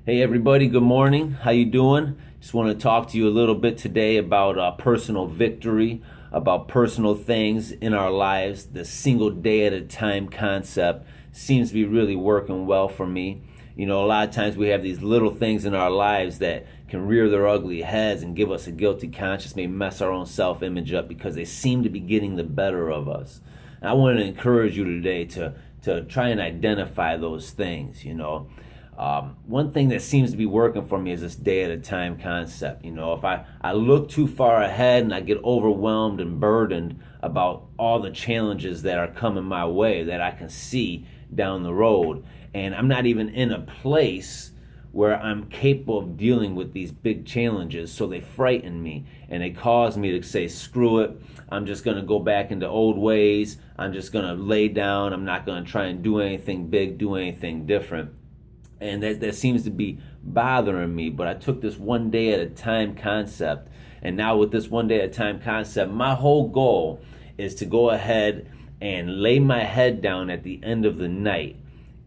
Hey everybody, good morning. How you doing? Just want to talk to you a little bit today about personal victory, about personal things in our lives. The single day at a time concept seems to be really working well for me. You know, a lot of times we have these little things in our lives that can rear their ugly heads and give us a guilty conscience, may mess our own self-image up because they seem to be getting the better of us. And I want to encourage you today to try and identify those things, you know. One thing that seems to be working for me is this day at a time concept. You know, if I look too far ahead and I get overwhelmed and burdened about all the challenges that are coming my way that I can see down the road, and I'm not even in a place where I'm capable of dealing with these big challenges, so they frighten me and they cause me to say, screw it, I'm just going to go back into old ways, I'm just going to lay down, I'm not going to try and do anything big, do anything different. And that seems to be bothering me. But I took this one day at a time concept, and now with this one day at a time concept, my whole goal is to go ahead and lay my head down at the end of the night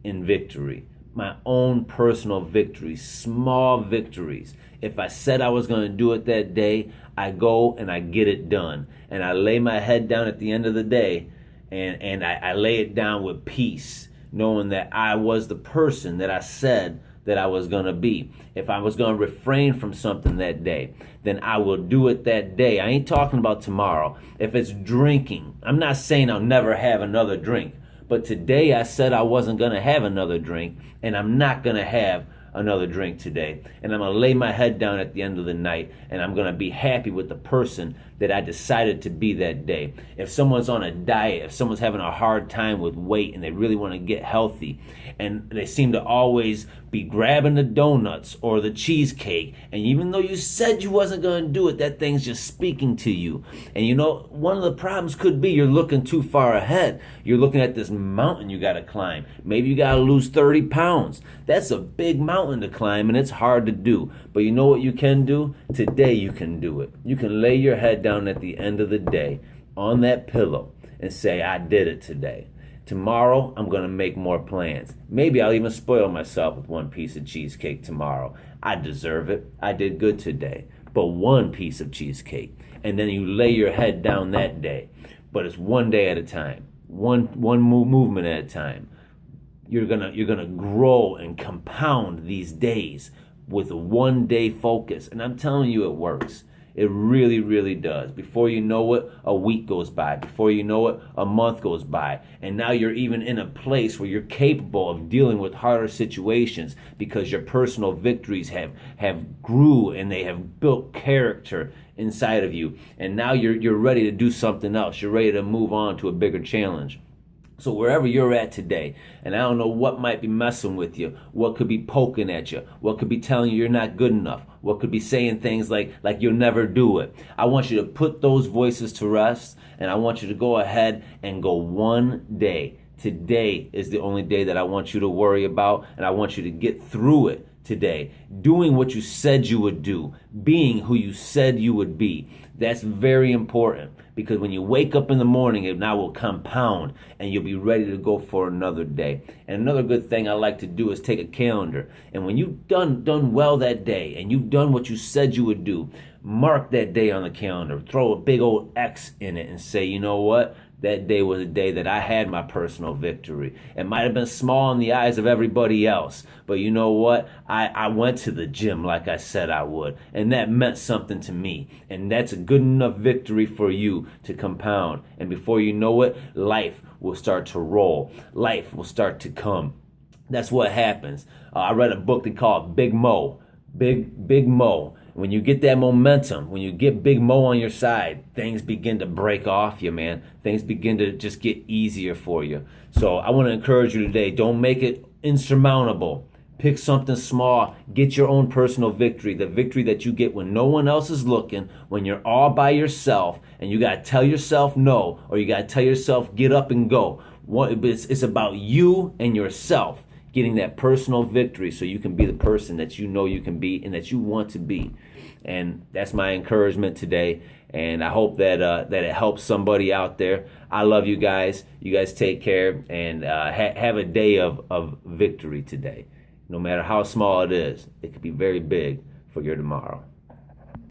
in victory. My own personal victories, small victories. If I said I was going to do it that day, I go and I get it done. And I lay my head down at the end of the day, and I lay it down with peace, knowing that I was the person that I said that I was going to be. If I was going to refrain from something that day, then I will do it that day. I ain't talking about tomorrow. If it's drinking, I'm not saying I'll never have another drink. But today I said I wasn't going to have another drink, and I'm not going to have another drink today. And I'm going to lay my head down at the end of the night, and I'm going to be happy with the person that I decided to be that day. If someone's on a diet, if someone's having a hard time with weight and they really want to get healthy, and they seem to always be grabbing the donuts or the cheesecake, and even though you said you wasn't going to do it, that thing's just speaking to you. And you know, one of the problems could be you're looking too far ahead. You're looking at this mountain you got to climb. Maybe you got to lose 30 pounds. That's a big mountain to climb, and it's hard to do. But you know what you can do? Today you can do it. You can lay your head down at the end of the day on that pillow and say, I did it today. Tomorrow, I'm going to make more plans. Maybe I'll even spoil myself with one piece of cheesecake tomorrow. I deserve it. I did good today. But one piece of cheesecake. And then you lay your head down that day. But it's one day at a time. One movement at a time. You're gonna grow and compound these days with a one day focus. And I'm telling you, it works. It really, really does. Before you know it, a week goes by. Before you know it, a month goes by. And now you're even in a place where you're capable of dealing with harder situations because your personal victories have grew and they have built character inside of you. And now you're ready to do something else. You're ready to move on to a bigger challenge. So wherever you're at today, and I don't know what might be messing with you, what could be poking at you, what could be telling you you're not good enough, what could be saying things like you'll never do it. I want you to put those voices to rest, and I want you to go ahead and go one day. Today is the only day that I want you to worry about, and I want you to get through it today. Doing what you said you would do, being who you said you would be. That's very important because when you wake up in the morning, it now will compound and you'll be ready to go for another day. And another good thing I like to do is take a calendar. And when you've done well that day and you've done what you said you would do, mark that day on the calendar. Throw a big old X in it and say, you know what? That day was a day that I had my personal victory. It might have been small in the eyes of everybody else, but you know what? I went to the gym like I said I would, and that meant something to me. And that's a good enough victory for you to compound. And before you know it, life will start to roll. Life will start to come. That's what happens. I read a book they call it Big Mo. Big Mo. When you get that momentum, when you get Big Mo on your side, things begin to break off you, man. Things begin to just get easier for you. So I want to encourage you today, don't make it insurmountable. Pick something small. Get your own personal victory, the victory that you get when no one else is looking, when you're all by yourself, and you got to tell yourself no, or you got to tell yourself get up and go. It's about you and yourself getting that personal victory so you can be the person that you know you can be and that you want to be. And that's my encouragement today. And I hope that that it helps somebody out there. I love you guys. You guys take care and have a day of victory today. No matter how small it is, it could be very big for your tomorrow.